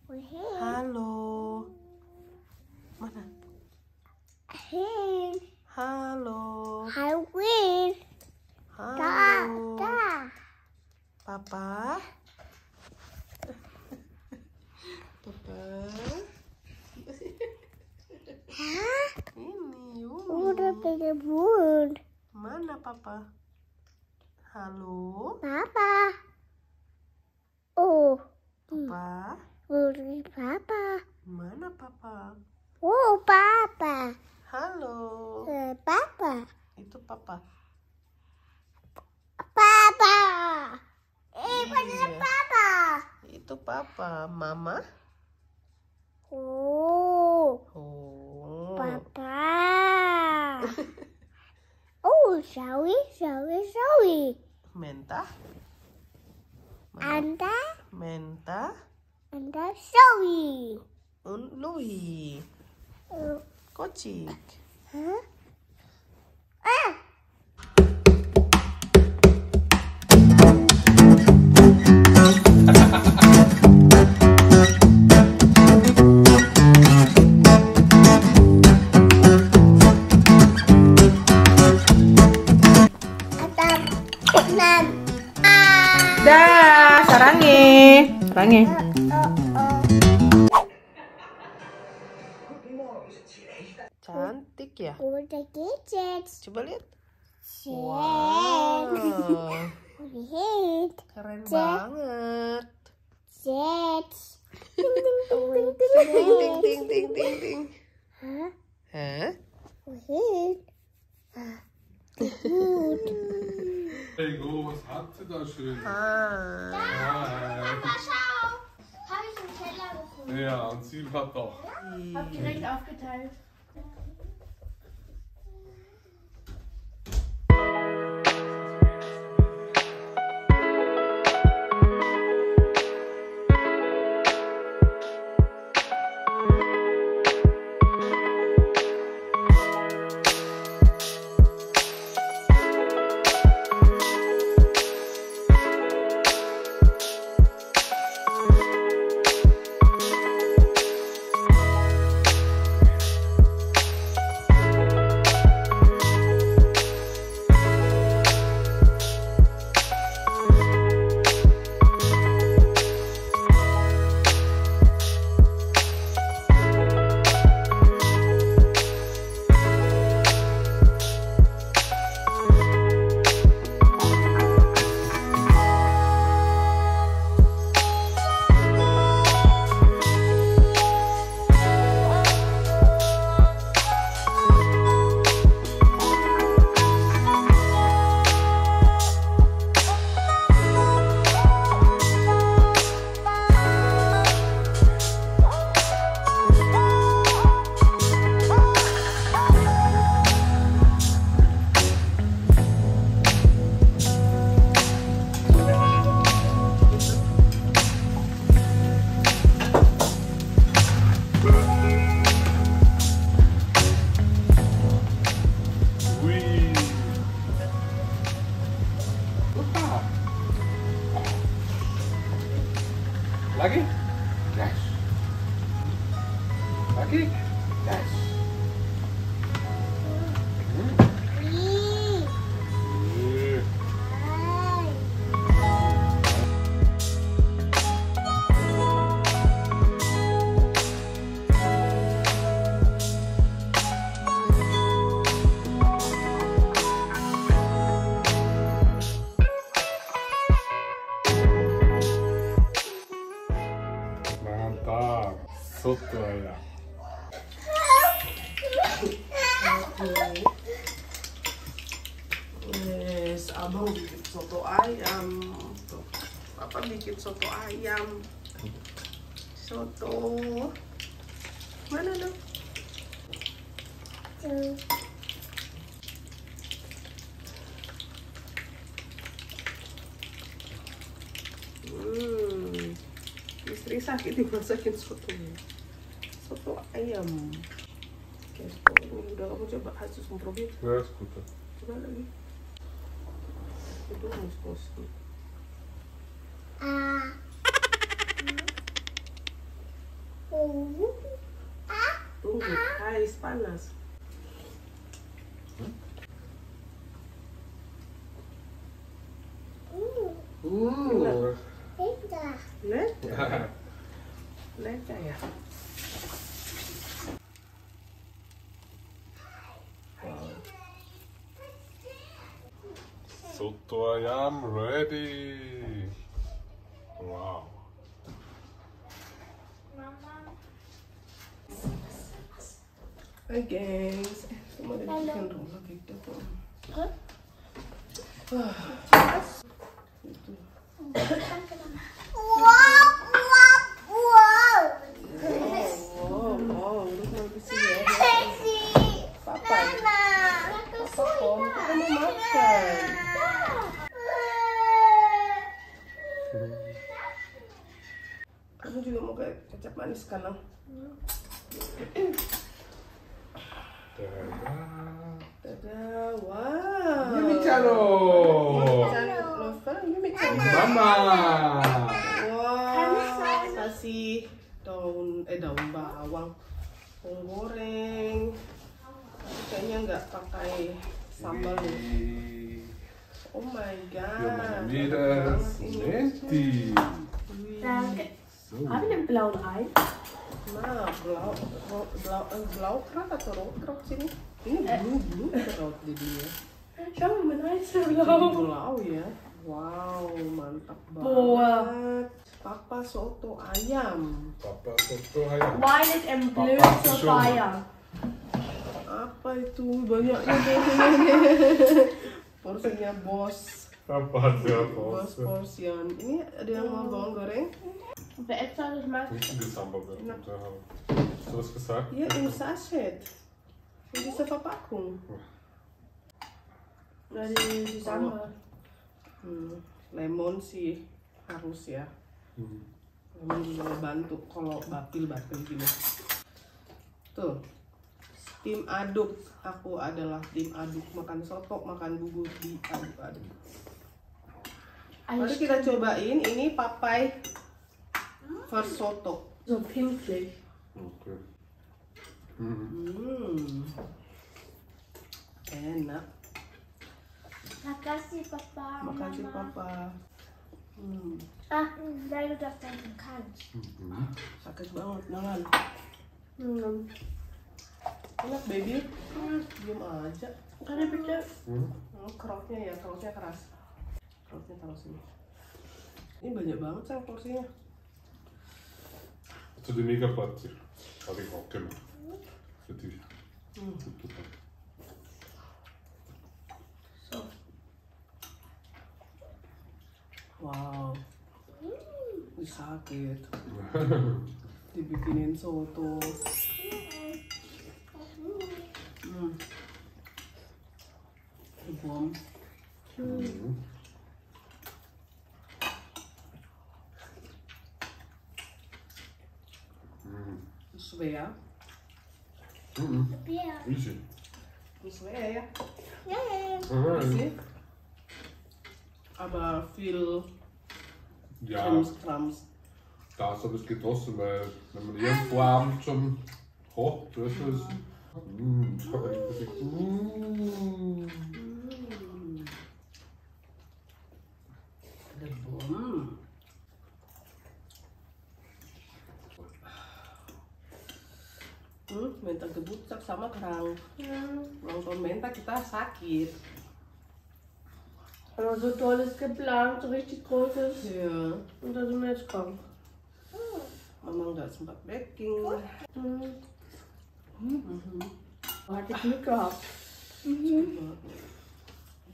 Halo. Mana? Halo. Halo. Papa. Papa. Ini Udah pengebun. Mana Papa? Halo. Papa. Oh. Papa. Udah Papa. Mana Papa? Oh Papa. Halo. Papa. Itu Papa. Papa. Iya. Papa. Itu Papa. Mama. Oh. Oh. Papa. Oh, sorry. Menta. Anda Menta. sorry. Lui. Kocik. Hah? Dah, sarangi. Cantik ya? Udah gadget. Coba lihat. Wow. Lihat. Keren banget. Jet. Ting ting ting. Hah? Hah? Lihat. Hey, Go, was hat sie da schön? Hai. Papa, schau. Habe ich im Keller gefunden. Ja, und sie hat doch. Hab direkt aufgeteilt. Lagi? Gas. Lagi? Gas. Mantap. Soto ayam. Wes, abang bikin soto ayam. Tuh, Papa bikin soto ayam. Soto. Mana dong? Istri sakit dimasakin sotonya. Soto ayam. Udah kamu coba hasil semprotnya. Ja, ist gut. Coba lagi. Itu mus-mus. 啊。 Tuh. 啊。ais panas. Leda. Leda ya. Soto ayam ready. Wow. Hai guys, semua udah bikin rumah gitu kok. Oh, udah mau ke sini ya. Papa, kok kita mau makan. Kamu juga mau kayak kecap manis kan? Dadah, wow. Yumicano. Mama. Wow, kasih daun bawang, bawang goreng. Kayaknya nggak pakai sambal nih. Oh my god. Bienvenidas. Nenti. Haben wir einen blauen Ei? Nah, Blaukraut atau Rotkraut sini? Ini blue kraut jadinya. Schau mal, mein Ei ist so Jadi blau. blau ya. Wow, mantap Boah. banget. Papa soto ayam. Papa soto ayam. White and blue Papa for Sushon. fire. Apa itu? Banyaknya deh. Porsinya bos. Papa Bos porsian. Ini ada yang mau bawang goreng? Wer extra nicht mag, Nicht Samba wird. Hast du was gesagt? Ya, im Sachet. In dieser Verpackung. die Sambal. Lemon sih harus ya. Lemon juga bantu kalau batil gini. Tuh. Tim aduk. Aku adalah tim aduk. Makan soto, makan bubur diaduk-aduk. Mari kita cobain ini papai first soto. So pimplig. Okay. Enak. Makasih Papa. Makasih Mama. papa. Weil du das denken kannst. Sakit banget tangan. Enak baby. Diam aja. Kann ich bitte? Krautnya keras. Krautnya taruh sini. Ini banyak banget sayang porsinya. Hast du die Mega-Party? Habe ich auch gemacht. Für dich. Super. So. Wow. Ini sakit. Dibikinin soto. Bom. Schwer. Bier. Easy. Schwer ya. Ja. Easy. Aber viel Ja, Krams. das habe ich genossen, weil wenn man irgendwo abends schon kocht, weißt du, das habe ich gesagt, Ada bom. Mental kebutak sama kerang. Nonton mental kita sakit. Aber so tolles geplant, so richtig großes. Ya, Und da sind wir jetzt krank. mama nggak sempat baking. Hatte ich Glück gehabt.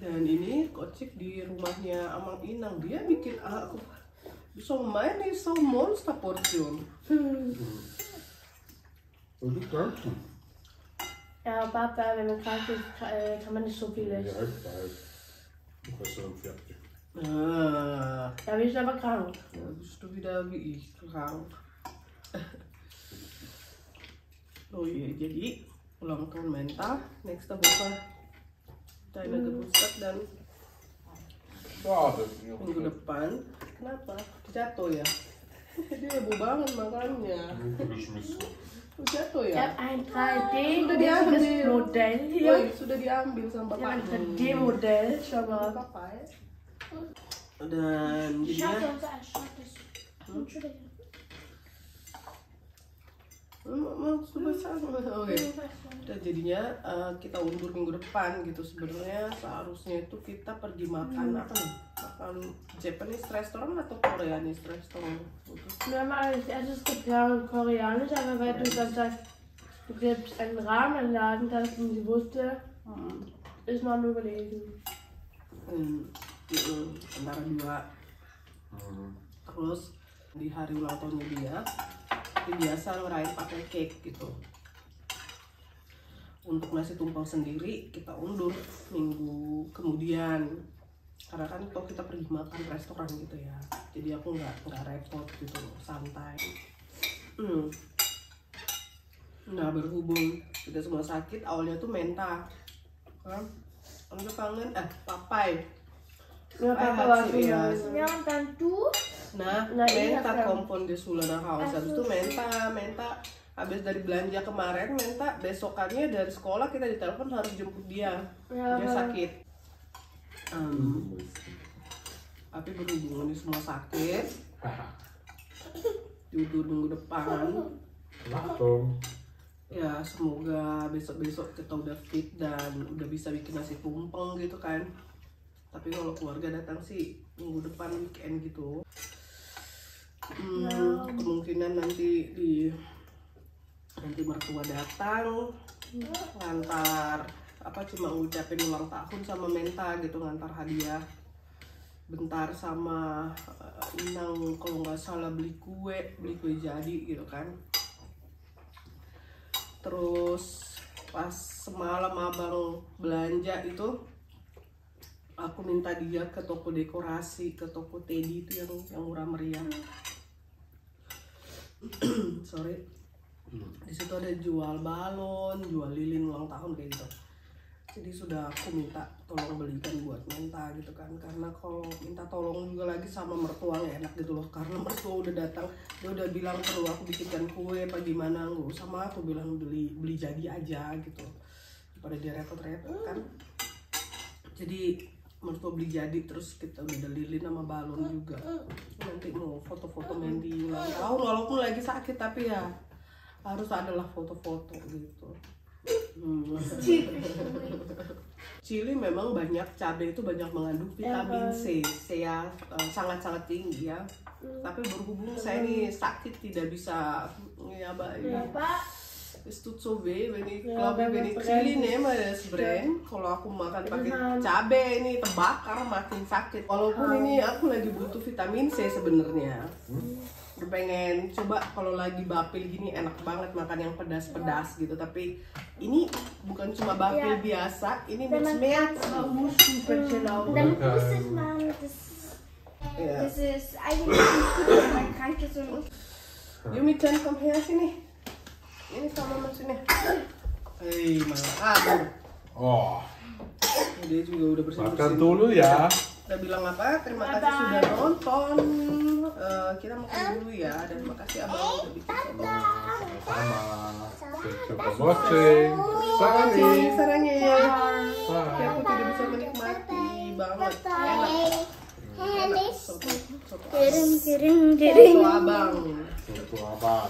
Dan ini kocik di rumahnya Amang Inang, dia bikin aku so many so monster portion. und du danke. Ja, Papa, wenn man krank ist, kann man nicht so viel Ja, essen. ich weiß. Du bist schon fertig. Nah, Da bin ich aber krank. ya bist du wieder wie ich krank. Oh iya, jadi ulang tahun mental next Woche deine Geburtstag dan Ja, das ist minggu depan. Kenapa? Jatuh ya? Dia heboh banget makannya. geschmissen. Jatuh Ich ya? habe ein 3D Sudah diambil. Modell Oh, hier. sudah diambil sama Ich habe ein bapak. 3D-Modell. Schau mal. Dan jadinya Oke. Dan jadinya kita undur minggu depan gitu. Sebenarnya seharusnya itu kita pergi makan apa nih? Makan Japanese restaurant atau Koreanese restaurant? Wir haben als erstes geplant Koreanisch, aber weil du dann sagst, du gibst einen Rahmenladen, dass du sie wusste, ist noch am Überlegen. Antara dua. Terus di hari ulang tahunnya dia biasa ngerayain pakai cake gitu. Untuk nasi tumpeng sendiri kita undur minggu kemudian, karena kan toh kita pergi makan restoran gitu ya, jadi aku nggak repot gitu, santai. Nah, berhubung kita semua sakit, awalnya tuh Menta aku kangen papai. Ja, Papa war schon mal. Ja, und dann du? Nah, Menta kompon di Sulana House. Habis itu Menta habis dari belanja kemarin, Menta besokannya dari sekolah kita ditelepon harus jemput dia. Dia sakit. Tapi berhubung ini semua sakit, tidur minggu depan. Ya semoga besok-besok kita udah fit dan udah bisa bikin nasi tumpeng gitu kan. Tapi kalau keluarga datang sih minggu depan weekend gitu. Kemungkinan nanti mertua datang ngantar cuma ngucapin ulang tahun sama Menta gitu, ngantar hadiah bentar sama Inang kalau nggak salah beli kue jadi gitu kan. Terus pas semalam abang belanja itu aku minta dia ke toko dekorasi, ke toko Teddy itu yang murah meriah. Sorry. Di situ ada jual balon, jual lilin ulang tahun kayak gitu. Jadi sudah aku minta tolong belikan buat Menta gitu kan. Karena kalau minta tolong juga lagi sama mertua nggak enak gitu loh. Karena mertua udah datang, dia udah bilang perlu aku bikinkan kue apa gimana, nggak usah mah, aku bilang beli jadi aja gitu. Daripada dia repot-repot kan. Jadi mertua beli jadi, terus kita udah ada lilin sama balon juga. Nanti mau foto-foto Mandy ulang tahun walaupun lagi sakit, tapi ya harus adalah foto-foto gitu. Chili memang banyak, cabai itu banyak mengandung vitamin C ya, sangat-sangat tinggi ya. Tapi berhubung saya ini sakit tidak bisa es tut so weh wenn ich Chili nehme das brennt. Kalau aku makan pakai cabai ini terbakar makin sakit. Walaupun ini aku lagi butuh vitamin C sebenarnya. Udah pengen coba kalau lagi bapil gini, enak banget makan yang pedas-pedas gitu. Tapi ini bukan cuma bapil biasa, ini mit Schmerz. Dann wusste man, das ist eigentlich man kann das so. Yumi-chan, komm her sini. Ini sama mesinnya. Hei, malah Oh. Dia juga udah bersih-bersih. Makan dulu ya. Kita bilang apa? Terima kasih sudah nonton. Kita makan dulu ya. Dan makasih abang udah bikin sama. Sama. Watching. Sarangnya ya. Bye. Aku tidak bisa menikmati banget. Enak. Herrlich. Dering. Soto abang. Soto abang.